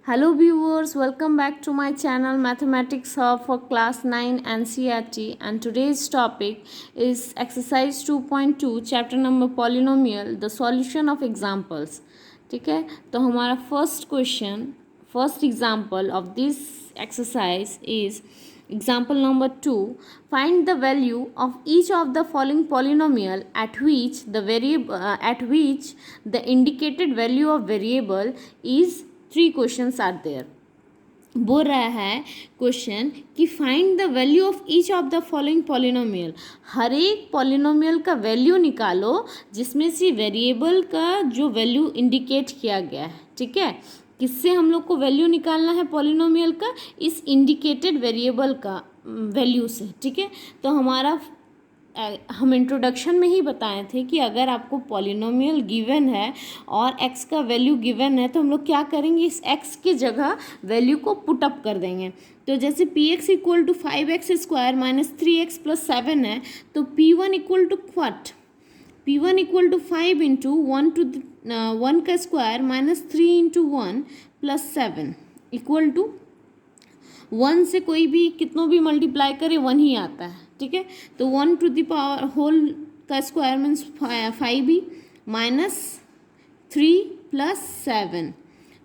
Hello viewers, welcome back to my channel Mathematics Hub for class 9 NCERT, and today's topic is exercise 2.2 chapter number polynomial, the solution of examples. ठीक है, तो हमारा first example of this exercise is example number 2. Find the value of each of the following polynomial at which the indicated value of variable is 3 questions are there. बोल रहा है question कि find the value of each of the following polynomial. हर एक polynomial का value निकालो जिसमें से वेरिएबल का जो वैल्यू इंडिकेट किया गया है. ठीक है, किससे हम लोग को वैल्यू निकालना है पॉलिनोमियल का? इस इंडिकेटेड वेरिएबल का वैल्यू से. ठीक है, तो हम इंट्रोडक्शन में ही बताए थे कि अगर आपको पॉलिनोमियल गिवन है और x का वैल्यू गिवन है तो हम लोग क्या करेंगे, इस x की जगह वैल्यू को पुट अप कर देंगे. तो जैसे px equal to 5x² minus 3x plus 7 है, तो p1 equal to what? p1 equal to 5 into 1 का square minus 3 into 1 plus 7 equal to 1 से कोई भी कितनों भी मल्टीप्लाई करे 1 ही आता है. ठीक है, तो 1 टू द पावर होल का स्क्वायर मीन्स 5 माइनस 3 प्लस 7,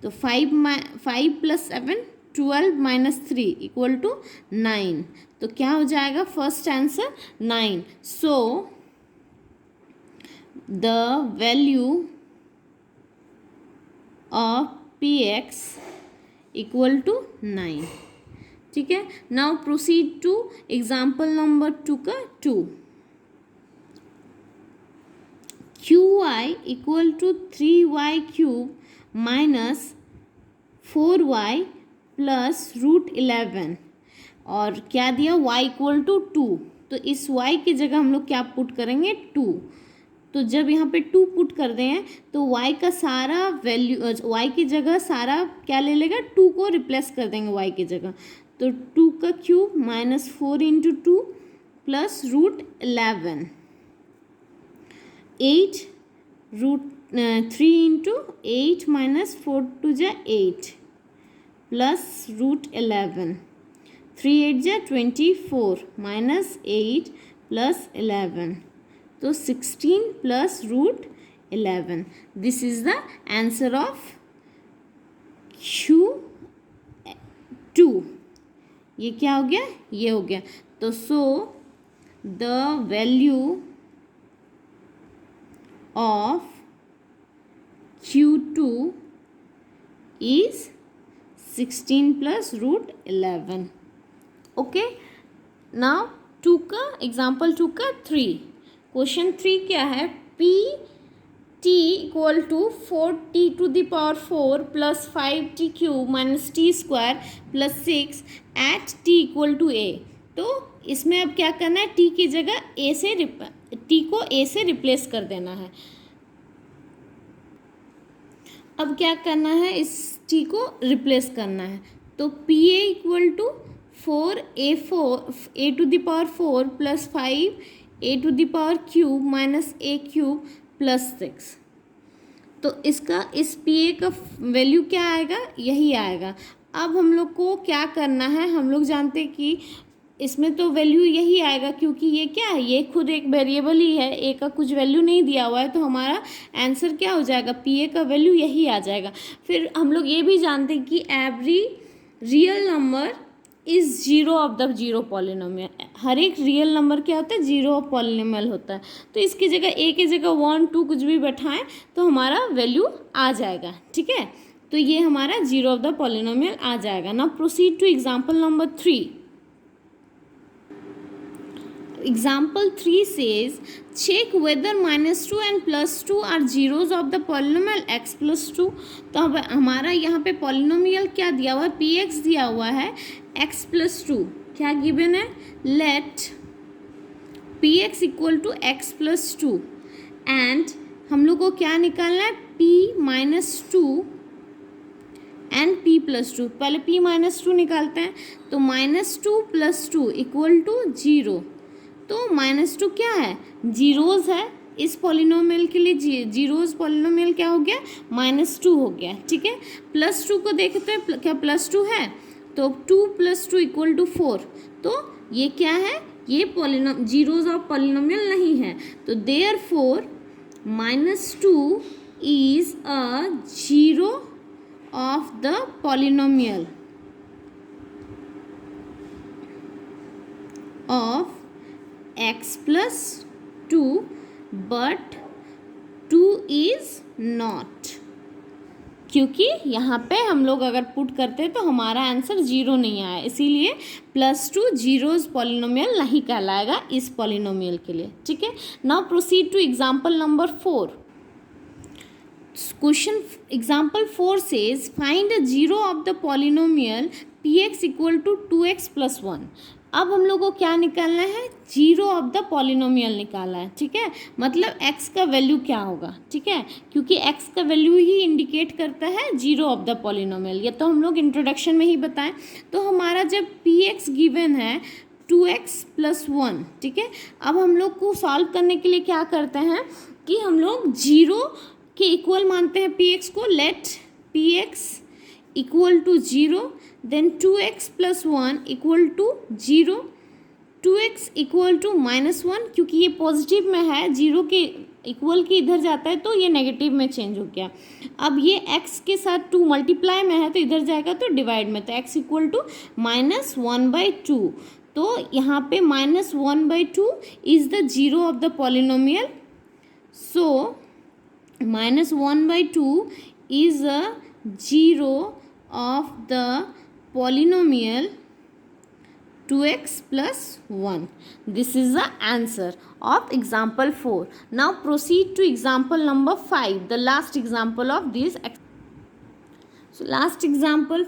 तो 5 प्लस 7 12 माइनस 3 इक्वल टू 9. तो क्या हो जाएगा first answer 9. So the value of px equal to 9. ठीक है, now proceed to example number 2 का 2. qy equal to 3y cube minus 4y plus √11 और क्या दिया y इक्वल टू 2. तो इस y की जगह हम लोग क्या पुट करेंगे 2. तो जब यहाँ पे 2 पुट कर दें तो y का सारा वैल्यू y की जगह सारा क्या ले लेगा 2 को रिप्लेस कर देंगे y की जगह. तो 2 का cube minus 4 into 2 plus √11 8 3 into 8 minus 4 2 जा 8 प्लस √11 3 8 जा 24 माइनस 8 प्लस 11, तो 16 plus √11. This is the answer of Q2. ये क्या हो गया, ये हो गया. तो सो the value of Q2 is 16 plus √11. Okay, now 2 का एग्जाम्पल 2 का 3. क्वेश्चन 3 क्या है? t equal to 4t to the power 4 plus 5t cube minus t square plus 6 eight t equal to a. तो इसमें अब क्या करना है, t की जगह t को a से रिप्लेस कर देना है. अब क्या करना है, इस t को रिप्लेस करना है. तो pa equal to 4a to the power 4 plus 5a to the power cube minus a cube plus 6. तो इसका इस pa का वैल्यू क्या आएगा, यही आएगा. अब हम लोग को क्या करना है, हम लोग जानते हैं कि इसमें तो वैल्यू यही आएगा क्योंकि ये क्या है, ये खुद एक वेरिएबल ही है, a का कुछ वैल्यू नहीं दिया हुआ है. तो हमारा आंसर क्या हो जाएगा, pa का वैल्यू यही आ जाएगा. फिर हम लोग ये भी जानते हैं कि every real number is 0 of the 0 polynomial. हर एक रियल नंबर क्या होता है, 0 ऑफ पॉलिनोमियल होता है. तो इसकी जगह a की जगह 1 2 कुछ भी बैठाएं तो हमारा वैल्यू आ जाएगा. ठीक है, तो ये हमारा 0 ऑफ द पॉलिनोमियल आ जाएगा. Now proceed to example number 3. Example 3 says check whether -2 and +2 are zeros of the polynomial x plus 2. तो अब हमारा यहाँ पे पॉलिनोमियल क्या दिया हुआ है, px दिया हुआ है x plus 2. क्या गिवन है, let px equal to x plus 2 and हम लोग को क्या निकालना है, p -2 एंड p plus 2. पहले p -2 निकालते हैं. तो -2 + 2 इक्वल टू 0. तो -2 क्या है, जीरोज़ है, इस पॉलिनोमियल के लिए जीरोज पॉलिनोमियल क्या हो गया, -2 हो गया, ठीक है। +2 को देखते हैं, क्या +2 है, तो 2 + 2 = 4, तो ये क्या है, ये जीरोज ऑफ पॉलिनोमियल नहीं है, तो therefore -2 is a zero of the polynomial of x + 2 but 2 is not, क्योंकि यहाँ पे हम लोग अगर पुट करते हैं तो हमारा आंसर 0 नहीं आया, इसीलिए +2 जीरोज पॉलिनोमियल नहीं कहलाएगा इस पॉलिनोमियल के लिए, ठीक है। Now proceed to example number 4. Question example 4 says find a zero of the polynomial px = 2x + 1. अब हम लोग को क्या निकालना है, जीरो ऑफ द पॉलिनोमियल निकालना है, ठीक है। मतलब x का वैल्यू क्या होगा, ठीक है, क्योंकि x का वैल्यू ही इंडिकेट करता है जीरो ऑफ द पॉलिनोमियल, ये तो हम लोग इंट्रोडक्शन में ही बताएं। तो हमारा जब px गिवन है 2x + 1, ठीक है, अब हम लोग को सॉल्व करने के लिए क्या करते हैं कि हम लोग जीरो के इक्वल मानते हैं px को, late px = 0, then 2x + 1 = 0, 2x = -1, क्योंकि ये पॉजिटिव में है, जीरो के इक्वल के इधर जाता है तो ये नेगेटिव में चेंज हो गया। अब ये x के साथ 2 मल्टीप्लाई में है तो इधर जाएगा तो डिवाइड में, तो x = -1/2, तो यहाँ पे -1/2 is the zero of the polynomial, so -1/2 is a zero of the polynomial 2x + 1. This is the answer of example 4. Now proceed to example number 5, the last example of this. So last example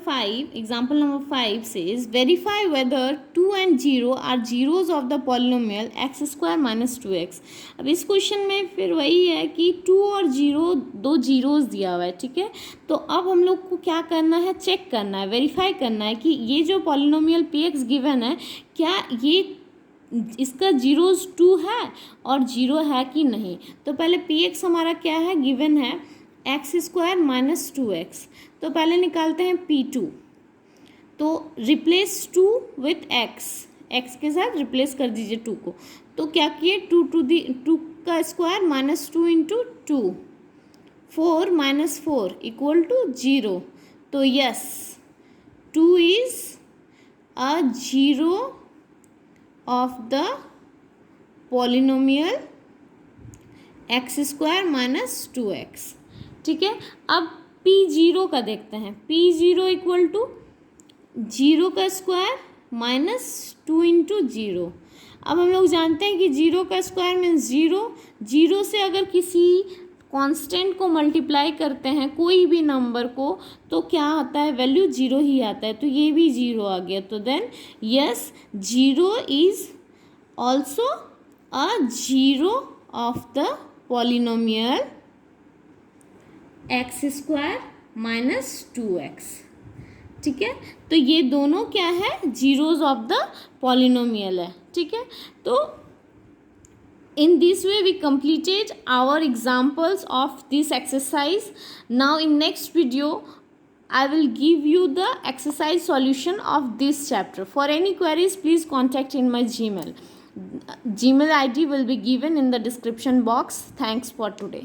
number 5 says verify whether 2 and 0 are zeros of the polynomial x² - 2x. अब इस question में फिर वही है कि 2 और 0 दो zeros दिया हुआ है, ठीक है। तो अब हम लोग को क्या करना है, चेक करना है, वेरीफाई करना है कि ये जो पॉलिनोमियल px गिवन है क्या ये इसका जीरोस 2 है और 0 है कि नहीं। तो पहले px हमारा क्या है, गिवन है x² - 2x, तो पहले निकालते हैं p2, तो रिप्लेस 2 विथ x के साथ रिप्लेस कर दीजिए 2 को, तो क्या किए 2 का स्क्वायर -2 × 2, 4 - 4 = 0, तो yes 2 is a zero of the polynomial x² - 2x, ठीक है। अब p0 का देखते हैं, p0 = 0 का स्क्वायर -2 × 0। अब हम लोग जानते हैं कि 0 का स्क्वायर मीन्स 0, 0 से अगर किसी कांस्टेंट को मल्टीप्लाई करते हैं कोई भी नंबर को तो क्या आता है, वैल्यू 0 ही आता है, तो ये भी 0 आ गया, तो then yes 0 is also a zero of the polynomial x² - 2x, ठीक है। तो ये दोनों क्या है, जीरोज ऑफ द पॉलिनोमियल है, ठीक है। तो in this way we completed our examples of this exercise. Now in next video I will give you the exercise solution of this chapter. For any queries please contact in my Gmail. Gmail ID will be given in the description box. Thanks for today.